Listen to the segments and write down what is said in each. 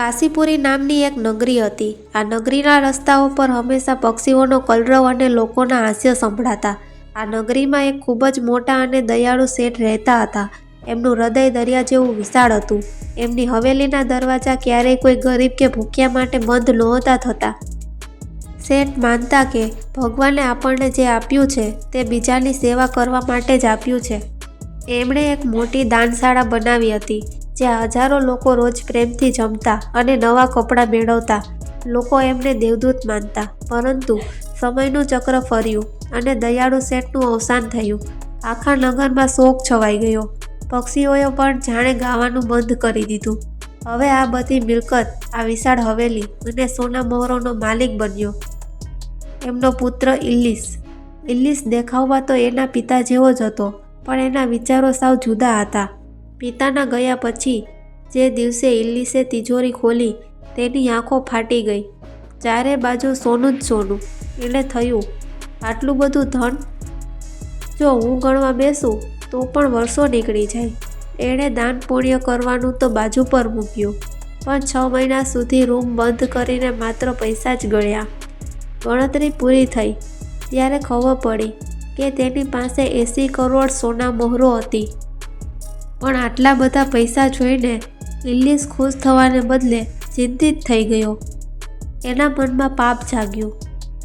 કાશીપુરી નામની એક નગરી હતી. આ નગરીના રસ્તાઓ પર હંમેશા પક્ષીઓનો કલરવ અને લોકોના હાસ્ય સંભળાતા. આ નગરીમાં એક ખૂબ જ મોટા અને દયાળુ શેઠ રહેતા હતા. એમનું હૃદય દરિયા જેવું વિશાળ હતું. એમની હવેલીના દરવાજા ક્યારેય કોઈ ગરીબ કે ભૂખ્યા માટે બંધ નહોતા થતા. શેઠ માનતા કે ભગવાને આપણને જે આપ્યું છે તે બીજાની સેવા કરવા માટે જ આપ્યું છે. એમણે એક મોટી દાનશાળા બનાવી હતી, જ્યાં હજારો લોકો રોજ પ્રેમથી જમતા અને નવા કપડાં મેળવતા. લોકો એમને દેવદૂત માનતા. પરંતુ સમયનું ચક્ર ફર્યું અને દયાળુ શેઠનું અવસાન થયું. આખા નગરમાં શોક છવાઈ ગયો. પક્ષીઓએ પણ જાણે ગાવાનું બંધ કરી દીધું. હવે આ બધી મિલકત, આ વિશાળ હવેલી અને સોના મહોરોનો માલિક બન્યો એમનો પુત્ર ઇલ્લીસ. ઇલ્લીસ દેખાવમાં તો એના પિતા જેવો જ હતો, પણ એના વિચારો સાવ જુદા હતા. પિતાના ગયા પછી જે દિવસે ઇલ્લીસે તિજોરી ખોલી, તેની આંખો ફાટી ગઈ. ચારે બાજુ સોનું જ સોનું. એને થયું, આટલું બધું ધન? જો હું ગણવા બેસું તો પણ વર્ષો નીકળી જાય. એણે દાન પુણ્ય કરવાનું તો બાજુ પર મૂક્યું, પણ 6 મહિના સુધી રૂમ બંધ કરીને માત્ર પૈસા જ ગણ્યા. ગણતરી પૂરી થઈ ત્યારે ખબર પડી કે તેની પાસે 80 કરોડ સોના મહોરો હતી. પણ આટલા બધા પૈસા જોઈને ઇલ્લીસ ખુશ થવાને બદલે ચિંતિત થઈ ગયો. એના મનમાં પાપ જાગ્યું.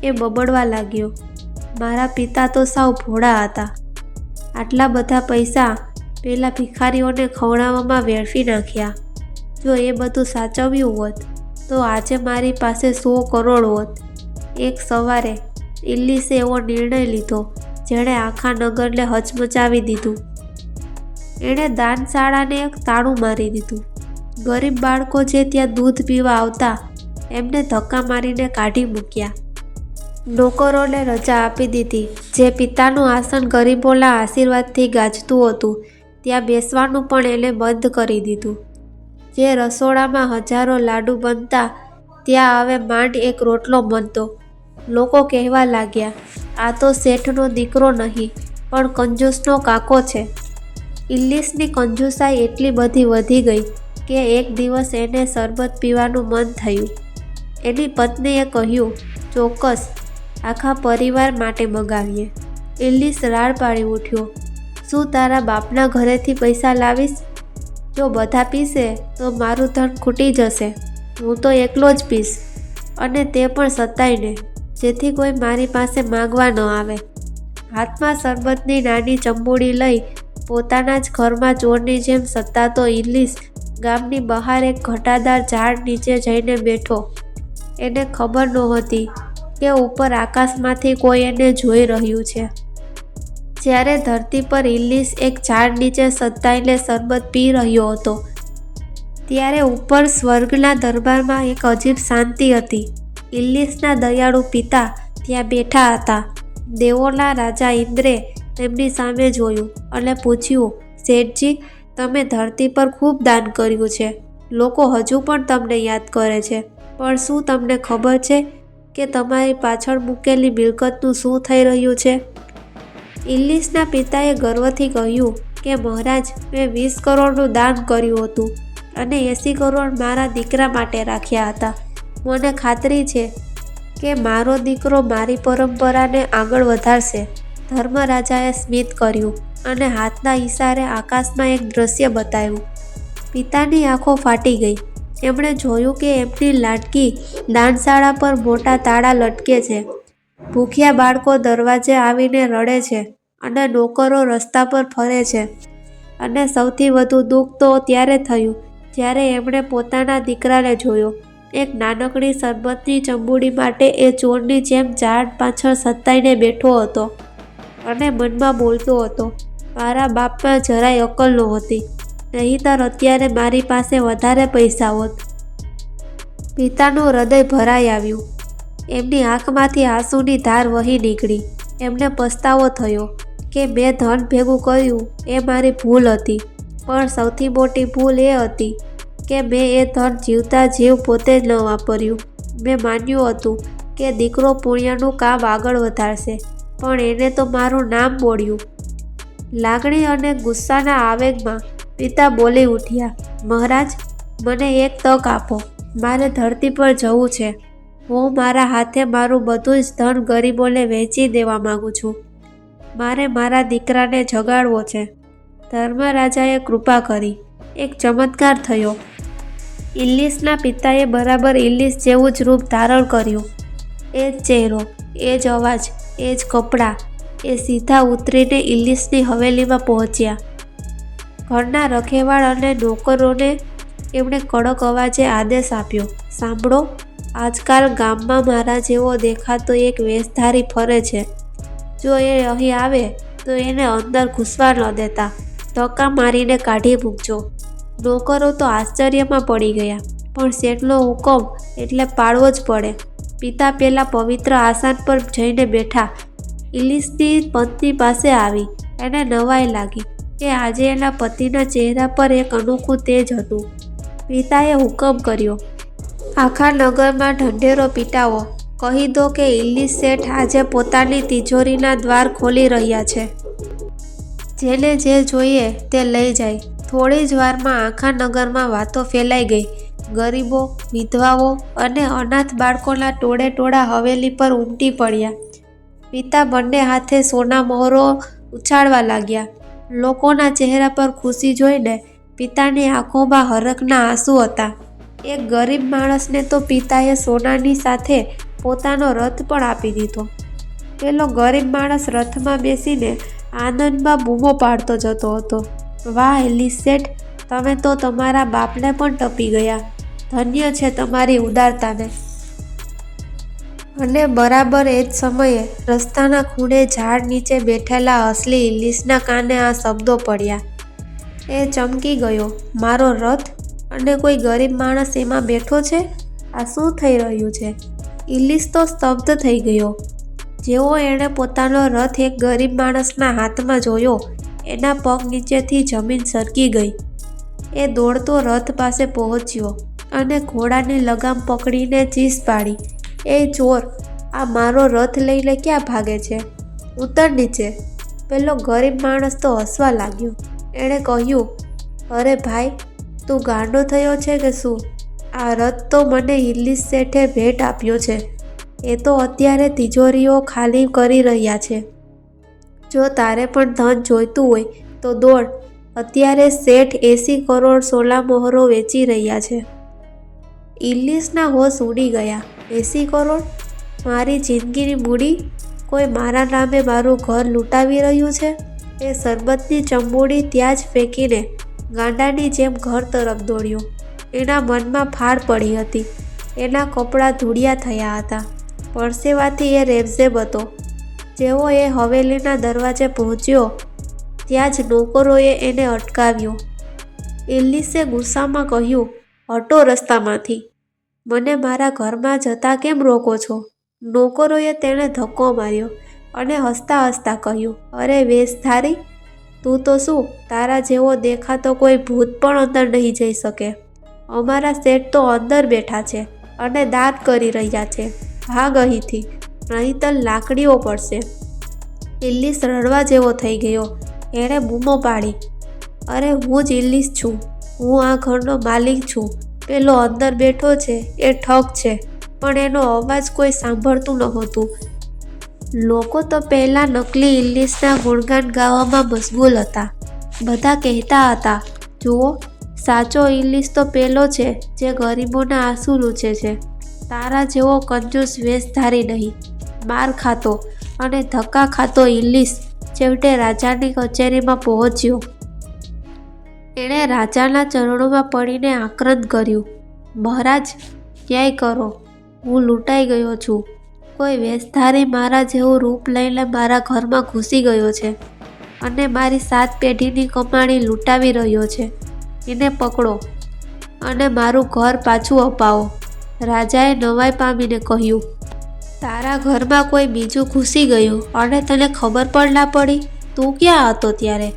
એ બબડવા લાગ્યો, મારા પિતા તો સાવ ભોળા હતા. આટલા બધા પૈસા પેલા ભિખારીઓને ખવડાવવામાં વેડફી નાખ્યા. જો એ બધું સાચવ્યું હોત તો આજે મારી પાસે 100 કરોડ હોત. એક સવારે ઇલ્લીસે એવો નિર્ણય લીધો જેણે આખા નગરને હચમચાવી દીધું. એણે દાનશાળાને એક તાળું મારી દીધું. ગરીબ બાળકો જે ત્યાં દૂધ પીવા આવતા એમને ધક્કા મારીને કાઢી મૂક્યા. નોકરોને રજા આપી દીધી. જે પિતાનું આસન ગરીબોના આશીર્વાદથી ગાજતું હતું, ત્યાં બેસવાનું પણ એને બંધ કરી દીધું. જે રસોડામાં હજારો લાડુ બનતા, ત્યાં હવે માંડ એક રોટલો બનતો. લોકો કહેવા લાગ્યા, આ તો શેઠનો દીકરો નહીં, પણ કંજૂસનો કાકો છે. ઇલ્લીસની કંજૂસાઈ એટલી બધી વધી ગઈ કે એક દિવસ એને શરબત પીવાનું મન થયું. એની પત્નીએ કહ્યું, ચોક્કસ, આખા પરિવાર માટે મગાવીએ. ઇલ્લીસ રાડ પાડી ઉઠ્યો, શું તારા બાપના ઘરેથી પૈસા લાવીશ? જો બધા પીશે તો મારું ધન ખૂટી જશે. હું તો એકલો જ પીશ, અને તે પણ સતાઈને, જેથી કોઈ મારી પાસે માંગવા ન આવે. હાથમાં શરબતની નાની ચંબુડી લઈ પોતાના જ ઘરમાં ચોરની જેમ સતાતો ઇલ્લીસ ગામની બહાર એક ઘટાદાર ઝાડ નીચે જઈને બેઠો. એને ખબર નહોતી કે ઉપર આકાશમાંથી કોઈ એને જોઈ રહ્યું છે. જ્યારે ધરતી પર ઇલ્લીસ એક ઝાડ નીચે સતાઈને શરબત પી રહ્યો હતો, ત્યારે ઉપર સ્વર્ગના દરબારમાં એક અજીબ શાંતિ હતી. ઇલ્લીસના દયાળુ પિતા ત્યાં બેઠા હતા. દેવોના રાજા ઇન્દ્રે તેમની સામે જોયું અને પૂછ્યું, શેઠજી, તમે ધરતી પર ખૂબ દાન કર્યું છે. લોકો હજુ પણ તમને યાદ કરે છે. પણ શું તમને ખબર છે કે તમારી પાછળ મૂકેલી મિલકતનું શું થઈ રહ્યું છે? ઇલ્લીસના પિતાએ ગર્વથી કહ્યું કે મહારાજ, મેં 20 કરોડનું દાન કર્યું હતું અને 80 કરોડ મારા દીકરા માટે રાખ્યા હતા. મને ખાતરી છે કે મારો દીકરો મારી પરંપરાને આગળ વધારશે. ધર્મરાજાએ સ્મિત કર્યું અને હાથના ઈશારે આકાશમાં એક દ્રશ્ય બતાવ્યું. પિતાની આંખો ફાટી ગઈ. એમણે જોયું કે એમની લાડકી દાનશાળા પર મોટા તાળા લટકે છે. ભૂખ્યા બાળકો દરવાજે આવીને રડે છે અને નોકરો રસ્તા પર ફરે છે. અને સૌથી વધુ દુઃખ તો ત્યારે થયું જ્યારે એમણે પોતાના દીકરાને જોયો. એક નાનકડી શરબતની ચંબુડી માટે એ ચોરની જેમ ઝાડ પાછળ સતાઈને બેઠો હતો અને મનમાં બોલતો હતો, મારા બાપમાં જરાય અક્કલ નહોતી, નહીંતર અત્યારે મારી પાસે વધારે પૈસા હોત. પિતાનું હૃદય ભરાઈ આવ્યું. એમની આંખમાંથી આંસુની ધાર વહી નીકળી. એમને પસ્તાવો થયો કે મેં ધન ભેગું કર્યું એ મારી ભૂલ હતી. પણ સૌથી મોટી ભૂલ એ હતી કે મેં એ ધન જીવતા જીવ પોતે જ ન વાપર્યું. મેં માન્યું હતું કે દીકરો પુણ્યનું કામ આગળ વધારશે, પણ એને તો મારું નામ બોળ્યું. લાગણી અને ગુસ્સાના આવેગમાં પિતા બોલી ઉઠ્યા, મહારાજ, મને એક તક આપો. મારે ધરતી પર જવું છે. હું મારા હાથે મારું બધું જ ધન ગરીબોને વહેંચી દેવા માંગુ છું. મારે મારા દીકરાને જગાડવો છે. ધર્મરાજાએ કૃપા કરી. એક ચમત્કાર થયો. ઇલ્લીસના પિતાએ બરાબર ઇલ્લીસ જેવું જ રૂપ ધારણ કર્યું. એ જ ચહેરો, એ જ અવાજ, એ જ કપડાં. એ સીધા ઉતરીને ઇલ્લીસની હવેલીમાં પહોંચ્યા. ઘરના રખેવાળ અને નોકરોને એમણે કડક અવાજે આદેશ આપ્યો, સાંભળો, આજકાલ ગામમાં મારા જેવો દેખાતો એક વેશધારી ફરે છે. જો એ અહીં આવે તો એને અંદર ઘૂસવા ન દેતા, ધક્કા મારીને કાઢી મૂકજો. નોકરો તો આશ્ચર્યમાં પડી ગયા, પણ શેઠનો હુકમ એટલે પાળવો જ પડે. પિતા પેલા પવિત્ર આસન પર જઈને બેઠા. ઇલ્લીસની પત્ની પાસે આવી. એને નવાઈ લાગી કે આજે એના પતિના ચહેરા પર એક અનોખું તેજ હતું. પિતાએ હુકમ કર્યો, આખા નગરમાં ઢંઢેરો પીટાવો. કહી દો કે ઇલ્લીસ શેઠ આજે પોતાની તિજોરીના દ્વાર ખોલી રહ્યા છે. જેને જે જોઈએ તે લઈ જાય. થોડી જ વારમાં આખા નગરમાં વાતો ફેલાઈ ગઈ. ગરીબો, વિધવાઓ અને અનાથ બાળકોના ટોળે ટોળા હવેલી પર ઉમટી પડ્યા. પિતા બંને હાથે સોના મહોરો ઉછાળવા લાગ્યા. લોકોના ચહેરા પર ખુશી જોઈને પિતાની આંખોમાં હરખના આંસુ હતા. એક ગરીબ માણસને તો પિતાએ સોનાની સાથે પોતાનો રથ પણ આપી દીધો. પેલો ગરીબ માણસ રથમાં બેસીને આનંદમાં બૂમો પાડતો જતો હતો, વાહ ઇલ્લીસ શેઠ, તમે તો તમારા બાપને પણ ટપી ગયા. ધન્ય છે તમારી ઉદારતાને. અને બરાબર એ જ સમયે રસ્તાના ખૂણે ઝાડ નીચે બેઠેલા અસલી ઇલ્લીસના કાને આ શબ્દો પડ્યા. એ ચમકી ગયો, મારો રથ અને કોઈ ગરીબ માણસ એમાં બેઠો છે? આ શું થઈ રહ્યું છે? ઇલ્લીસ તો સ્તબ્ધ થઈ ગયો. જેવો એણે પોતાનો રથ એક ગરીબ માણસના હાથમાં જોયો, એના પગ નીચેથી જમીન સરકી ગઈ. એ દોડતો રથ પાસે પહોંચ્યો અને ઘોડાની લગામ પકડીને ચીસ પાડી, એ ચોર, આ મારો રથ લઈને ક્યાં ભાગે છે? ઉતર નીચે. પેલો ગરીબ માણસ તો હસવા લાગ્યો. એણે કહ્યું, અરે ભાઈ, તું ગાંડો થયો છે કે શું? આ રથ તો મને ઇલ્લીસ શેઠે ભેટ આપ્યો છે. એ તો અત્યારે તિજોરીઓ ખાલી કરી રહ્યા છે. જો તારે પણ ધન જોઈતું હોય તો દોડ. અત્યારે શેઠ 80 કરોડ સોલા મહોરો વેચી રહ્યા છે. ઇલ્લીસના હોશ ઉડી ગયા. 80 કરોડ? મારી જિંદગીની મૂડી? કોઈ મારા નામે મારું ઘર લૂંટાવી રહ્યું છે? એ શરબતની ચંબુડી ત્યાં જ ફેંકીને ગાંડાની જેમ ઘર તરફ દોડ્યો. એના મનમાં ફાડ પડી હતી. એના કપડાં ધૂળિયા થયા હતા. પરસેવાથી એ રેબઝેબ હતો. જેવો એ હવેલીના દરવાજે પહોંચ્યો ત્યાં જ નોકરોએ એને અટકાવ્યો. ઇલ્લીસે ગુસ્સામાં કહ્યું, હટો રસ્તામાંથી. મને મારા ઘરમાં જતા કેમ રોકો છો? નોકરોએ તેને ધક્કો માર્યો અને હસતા હસતા કહ્યું, અરે વેશધારી, તું તો શું, તારા જેવો દેખાતો કોઈ ભૂત પણ અંદર નહીં જઈ શકે. અમારા શેઠ તો અંદર બેઠા છે અને દાંત કરી રહ્યા છે. ભાગ અહીંથી, નહીંતર લાકડીઓ પડશે. ઇલ્લીસ રડવા જેવો થઈ ગયો. એણે બૂમો પાડી, અરે હું જ ઇલ્લીસ છું. હું આ ઘરનો માલિક છું. પેલો અંદર બેઠો છે એ ઠગ છે. પણ એનો અવાજ કોઈ સાંભળતું નહોતું. લોકો તો પહેલાં નકલી ઇલ્લીસના ગુણગાન ગાવામાં મશગુલ હતા. બધા કહેતા હતા, જુઓ, સાચો ઇલ્લીસ તો પેલો છે જે ગરીબોના આંસુ લૂછે છે. તારા જેવો કંજૂસ વેશધારી નહીં. માર ખાતો અને ધક્કા ખાતો ઇલ્લીસ છેવટે રાજાની કચેરીમાં પહોંચ્યો. એણે રાજાના ચરણોમાં પડીને આક્રંદ કર્યું, મહારાજ, ન્યાય કરો. હું લૂંટાઈ ગયો છું. કોઈ વેશધારી મારા જેવું રૂપ લઈને મારા ઘરમાં ઘૂસી ગયો છે અને મારી 7 પેઢીની કમાણી લૂંટાવી રહ્યો છે. એને પકડો અને મારું ઘર પાછું અપાવો. રાજાએ નવાઈ પામીને કહ્યું, તારા ઘરમાં કોઈ બીજું ઘૂસી ગયું અને તને ખબર પણ ના પડી? તું ક્યાં હતો ત્યારે?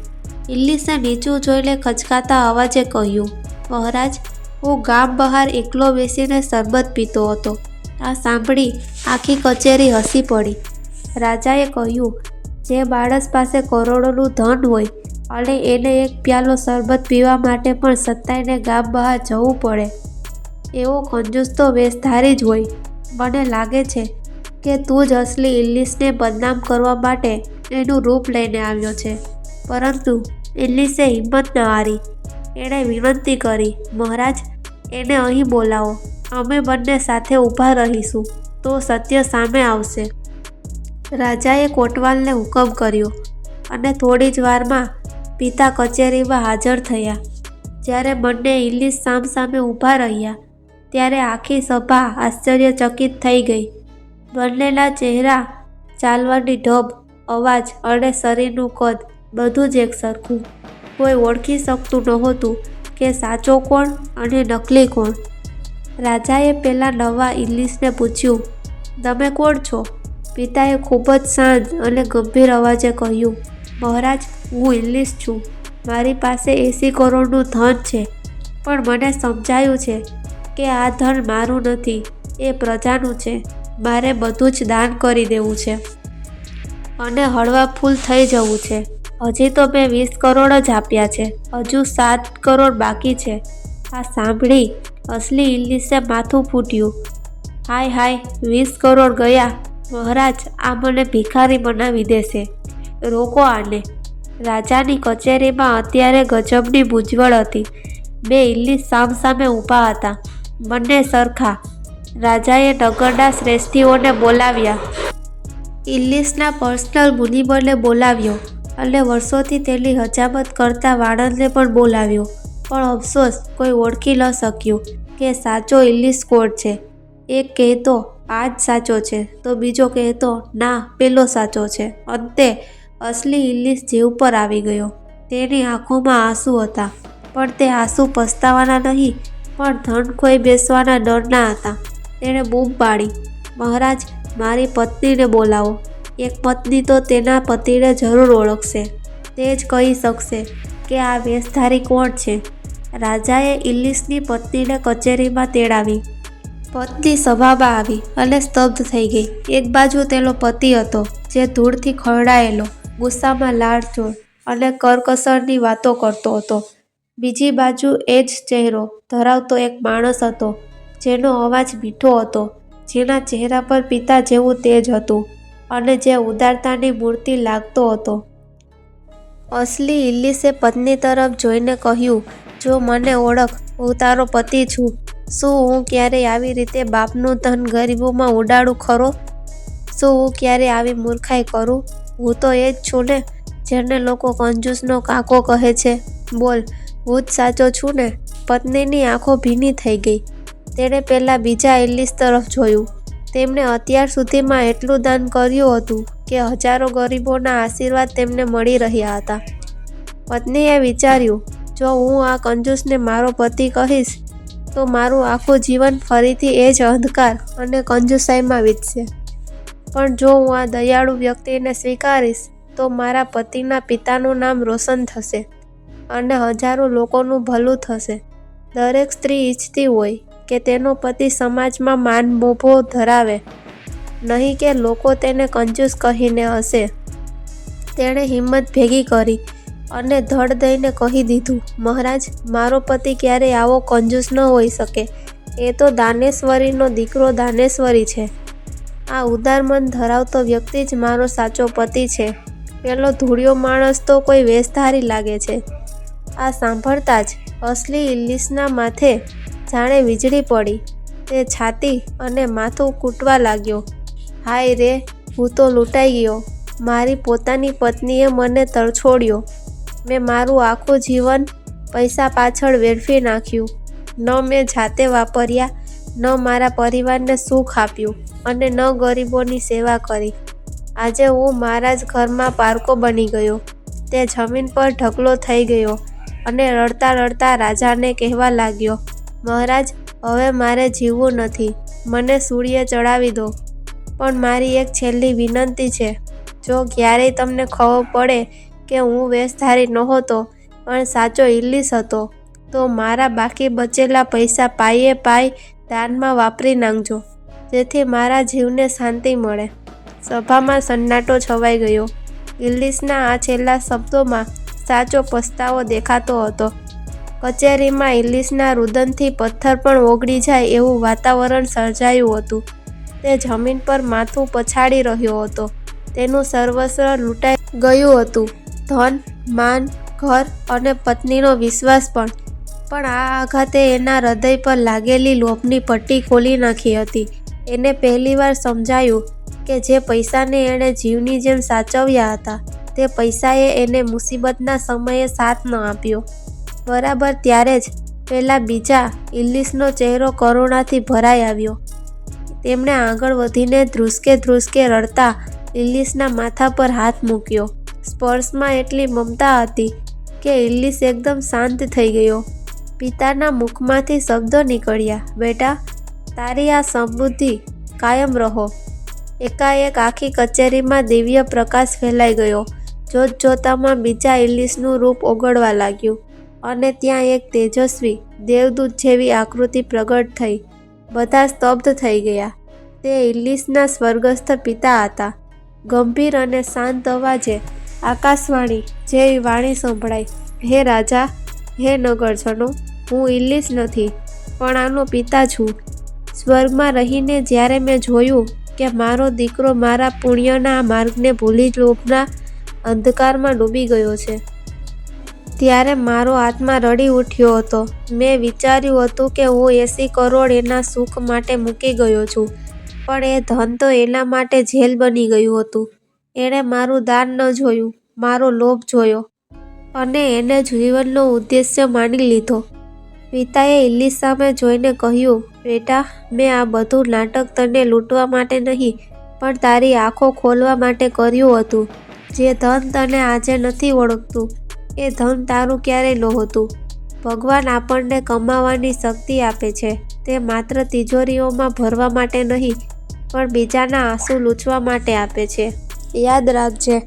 ઇલ્લીસે નીચું જોઈને ખચકાતા અવાજે કહ્યું, મહારાજ, હું ગામ બહાર એકલો બેસીને શરબત પીતો હતો. આ સાંભળી આખી કચેરી હસી પડી. રાજાએ કહ્યું, જે માણસ પાસે કરોડોનું ધન હોય અને એને એક પ્યાલો શરબત પીવા માટે પણ સતાઈને ગામ બહાર જવું પડે, એવો કંજૂસ તો વેશધારી જ હોય. મને લાગે છે કે તું જ અસલી ઇલ્લીસને બદનામ કરવા માટે એનું રૂપ લઈને આવ્યો છે. પરંતુ ઇલ્લીસે હિંમત ન હારી. એણે વિનંતી કરી, મહારાજ, એને અહીં બોલાવો. અમે બંને સાથે ઊભા રહીશું તો સત્ય સામે આવશે. રાજાએ કોટવાલને હુકમ કર્યો અને થોડી જ વારમાં પિતા કચેરીમાં હાજર થયા. જ્યારે બંને ઇલ્લીસ સામસામે ઊભા રહ્યા ત્યારે આખી સભા આશ્ચર્યચકિત થઈ ગઈ. બંનેના ચહેરા, ચાલવાની ઢબ, અવાજ અને શરીરનું કદ બધું જ એક સરખું. કોઈ ઓળખી શકતું નહોતું કે સાચો કોણ અને નકલી કોણ. રાજાએ પેલા નવા ઇલ્લીસને પૂછ્યું, તમે કોણ છો? પિતાએ ખૂબ જ શાંત અને ગંભીર અવાજે કહ્યું, મહારાજ, હું ઇલ્લીસ છું. મારી પાસે 80 કરોડનું ધન છે, પણ મને સમજાયું છે કે આ ધન મારું નથી, એ પ્રજાનું છે. મારે બધું જ દાન કરી દેવું છે અને હળવા ફૂલ થઈ જવું છે. હજી તો મેં 20 કરોડ જ આપ્યા છે, હજુ 7 કરોડ બાકી છે. આ સાંભળી અસલી ઇલ્લીસે માથું ફૂટ્યું. હાય હાય, 20 કરોડ ગયા. મહારાજ, આ મને ભિખારી બનાવી દેશે. રોકો આને. રાજાની કચેરીમાં અત્યારે ગજબની મૂંઝવણ હતી. બે ઇલ્લીસ સામસામે ઊભા હતા, બંને સરખા. રાજાએ નગરના શ્રેષ્ઠીઓને બોલાવ્યા. ઇલ્લીસના પર્સનલ મુનિબને બોલાવ્યો અને વર્ષોથી તેની હજામત કરતા વાણંદને પણ બોલાવ્યો. પણ અફસોસ, કોઈ ઓળખી ન શક્યું કે સાચો ઇલ્લીસ કોણ છે. એક કહેતો આ જ સાચો છે તો બીજો કહેતો ના, પેલો સાચો છે. અંતે અસલી ઇલ્લીસ જીવ પર આવી ગયો. તેની આંખોમાં આંસુ હતા, પણ તે આંસુ પસ્તાવાના નહીં, પણ ધન ખોઈ બેસવાના ડરના હતા. તેણે બૂમ પાડી, મહારાજ, મારી પત્નીને બોલાવો. એક પત્ની તો તેના પતિને જરૂર ઓળખશે. તે જ કહી શકશે કે આ વેશધારી કોણ છે. રાજાએ ઇલ્લીસની પત્નીને કચેરીમાં તેડાવી. પત્ની સભામાં આવી અને સ્તબ્ધ થઈ ગઈ. એક બાજુ તેનો પતિ હતો, જે ધૂળથી ખરડાયેલો, ગુસ્સામાં લાળચોળ અને કરકસરની વાતો કરતો હતો. બીજી બાજુ એ જ ચહેરો ધરાવતો એક માણસ હતો, જેનો અવાજ મીઠો હતો, જેના ચહેરા પર પિતા જેવું તેજ હતું અને જે ઉદારતાની મૂર્તિ લાગતો હતો. અસલી ઇલ્લીસે પત્ની તરફ જોઈને કહ્યું, જો મને ઓળખ, હું તારો પતિ છું. શું હું ક્યારેય આવી રીતે બાપનું ધન ગરીબોમાં ઉડાડું ખરો? શું હું ક્યારેય આવી મૂર્ખાઈ કરું? હું તો એ જ છું ને, જેને લોકો કંજૂસનો કાકો કહે છે. બોલ, હું જ સાચો છું ને? પત્નીની આંખો ભીની થઈ ગઈ. તેણે પેલા બીજા ઇલ્લીસ તરફ જોયું. તેમણે અત્યાર સુધીમાં એટલું દાન કર્યું હતું કે હજારો ગરીબોના આશીર્વાદ તેમને મળી રહ્યા હતા. પત્નીએ વિચાર્યું, જો હું આ કંજૂસને મારો પતિ કહીશ તો મારું આખું જીવન ફરીથી એ જ અંધકાર અને કંજૂસાઈમાં વીતશે. પણ જો હું આ દયાળુ વ્યક્તિને સ્વીકારીશ તો મારા પતિના પિતાનું નામ રોશન થશે અને હજારો લોકોનું ભલું થશે. દરેક સ્ત્રી ઈચ્છતી હોય કે તેનો પતિ સમાજમાં માન મોભો ધરાવે, નહીં કે લોકો તેને કંજૂસ કહીને હસે. તેણે હિંમત ભેગી કરી અને ધડ દઈને કહી દીધું, મહારાજ, મારો પતિ ક્યારેય આવો કંજૂસ ન હોઈ શકે. એ તો દાનેશ્વરીનો દીકરો દાનેશ્વરી છે. આ ઉદાર મન ધરાવતો વ્યક્તિ જ મારો સાચો પતિ છે. પેલો ધૂળિયો માણસ તો કોઈ વેશધારી લાગે છે. આ સાંભળતા જ અસલી ઇલ્લીસના માથે જાણે વીજળી પડી. તે છાતી અને માથું કૂટવા લાગ્યો. હાય રે, હું તો લૂંટાઈ ગયો. મારી પોતાની પત્નીએ મને તરછોડ્યો. મેં મારું આખું જીવન પૈસા પાછળ વેડફી નાખ્યું. ન મેં જાતે વાપર્યા, ન મારા પરિવારને સુખ આપ્યું અને ન ગરીબોની સેવા કરી. આજે હું મારા જ ઘરમાં પારકો બની ગયો. તે જમીન પર ઢગલો થઈ ગયો અને રડતા રડતા રાજાને કહેવા લાગ્યો, મહારાજ, હવે મારે જીવવું નથી. મને સૂળીએ ચડાવી દો. પણ મારી એક છેલ્લી વિનંતી છે. જો ક્યારેય તમને ખબર પડે કે હું વેશધારી નહોતો પણ સાચો ઇલ્લીસ હતો, તો મારા બાકી બચેલા પૈસા પાયે પાય દાનમાં વાપરી નાખજો, જેથી મારા જીવને શાંતિ મળે. સભામાં સન્નાટો છવાઈ ગયો. ઇલ્લીસના આ છેલ્લા શબ્દોમાં સાચો પસ્તાવો દેખાતો હતો. કચેરીમાં ઇલ્લીસના રુદનથી પથ્થર પણ ઓગળી જાય એવું વાતાવરણ સર્જાયું હતું. તે જમીન પર માથું પછાડી રહ્યો હતો. તેનું સર્વસ્વ લૂંટાઈ ગયું હતું, ધન, માન, ઘર અને પત્નીનો વિશ્વાસ પણ. પણ આ આઘાતે એના હૃદય પર લાગેલી લોભની પટ્ટી ખોલી નાખી હતી. એને પહેલીવાર સમજાયું કે જે પૈસાને એણે જીવની જેમ સાચવ્યા હતા, તે પૈસાએ એને મુસીબતના સમયે સાથ ન આપ્યો. બરાબર ત્યારે જ પેલા બીજા ઇલ્લીસનો ચહેરો કરુણાથી ભરાઈ આવ્યો. તેમણે આગળ વધીને ધ્રુસકે રડતા ઇલ્લીસના માથા પર હાથ મૂક્યો. સ્પર્શમાં એટલી મમતા હતી કે ઇલ્લીસ એકદમ શાંત થઈ ગયો. પિતાના મુખમાંથી શબ્દો નીકળ્યા, બેટા, તારી આ સમૃદ્ધિ કાયમ રહો. એકાએક આખી કચેરીમાં દિવ્ય પ્રકાશ ફેલાઈ ગયો. જોતજોતામાં બીજા ઇલ્લીસનું રૂપ ઓગળવા લાગ્યું અને ત્યાં એક તેજસ્વી દેવદૂત જેવી આકૃતિ પ્રગટ થઈ. બધા સ્તબ્ધ થઈ ગયા. તે ઇલ્લીસના સ્વર્ગસ્થ પિતા હતા. ગંભીર અને શાંત અવાજે આકાશવાણી જેવી વાણી સંભળાઈ, હે રાજા, હે નગરજનો, હું ઇલ્લીસ નથી, પણ આનો પિતા છું. સ્વર્ગમાં રહીને જ્યારે મેં જોયું કે મારો દીકરો મારા પુણ્યના માર્ગને ભૂલી લોભના અંધકારમાં ડૂબી ગયો છે, ત્યારે મારો આત્મા રડી ઉઠ્યો હતો. મેં વિચાર્યું હતું કે હું 80 કરોડ એના સુખ માટે મૂકી ગયો છું, પણ એ ધન તો એના માટે જેલ બની ગયું હતું. એણે મારું દાન ન જોયું, મારો લોભ જોયો અને એને જીવનનો ઉદ્દેશ્ય માની લીધો. પિતાએ ઇલ્લીસ સામે જોઈને કહ્યું, બેટા, મેં આ બધું નાટક તને લૂંટવા માટે નહીં, પણ તારી આંખો ખોલવા માટે કર્યું હતું. જે ધન તને આજે નથી ઓળખતું, એ ધન તારું ક્યારેય નહોતું. ભગવાન આપણને કમાવાની શક્તિ આપે છે. તે માત્ર તિજોરીઓમાં ભરવા માટે નહીં, પણ બીજાના આંસુ લૂછવા માટે આપે છે. યાદ રાખજે,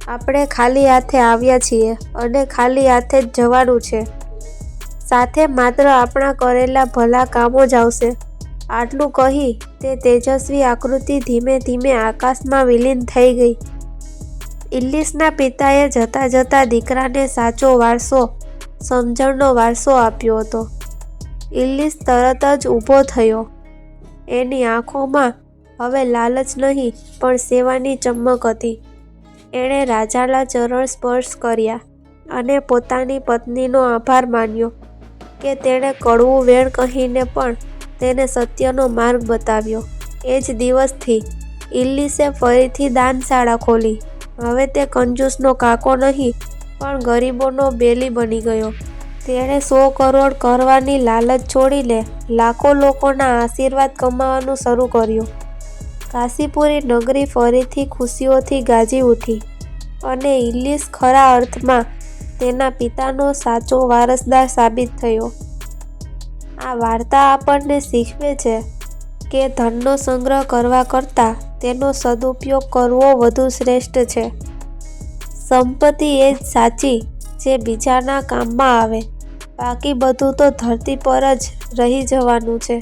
આપણે ખાલી હાથે આવ્યા છીએ અને ખાલી હાથે જ જવાનું છે. સાથે માત્ર આપણા કરેલા ભલા કામો જ આવશે. આટલું કહી તે તેજસ્વી આકૃતિ ધીમે ધીમે આકાશમાં વિલીન થઈ ગઈ. ઇલ્લીસના પિતાએ જતા જતા દીકરાને સાચો વારસો, સમજણનો વારસો આપ્યો હતો. ઇલ્લીસ તરત જ ઊભો થયો. એની આંખોમાં હવે લાલચ નહીં, પણ સેવાની ચમક હતી. એણે રાજાના ચરણ સ્પર્શ કર્યા અને પોતાની પત્નીનો આભાર માન્યો કે તેણે કડવું વેણ કહીને પણ તેને સત્યનો માર્ગ બતાવ્યો. એ જ દિવસથી ઇલ્લીસે ફરીથી દાનશાળા ખોલી. હવે તે કંજૂસનો કાકો નહીં, પણ ગરીબોનો બેલી બની ગયો. તેણે 100 કરોડ કરવાની લાલચ છોડીને લાખો લોકોના આશીર્વાદ કમાવાનું શરૂ કર્યું. કાશીપુરી નગરી ફરીથી ખુશીઓથી ગાજી ઉઠી અને ઇલ્લીસ ખરા અર્થમાં તેના પિતાનો સાચો વારસદાર સાબિત થયો. આ વાર્તા આપણને શીખવે છે કે ધનનો સંગ્રહ કરવા કરતાં તેનો સદુપયોગ કરવો વધુ શ્રેષ્ઠ છે. સંપત્તિ એ જ સાચી જે બીજાના કામમાં આવે. બાકી બધું તો ધરતી પર જ રહી જવાનું છે.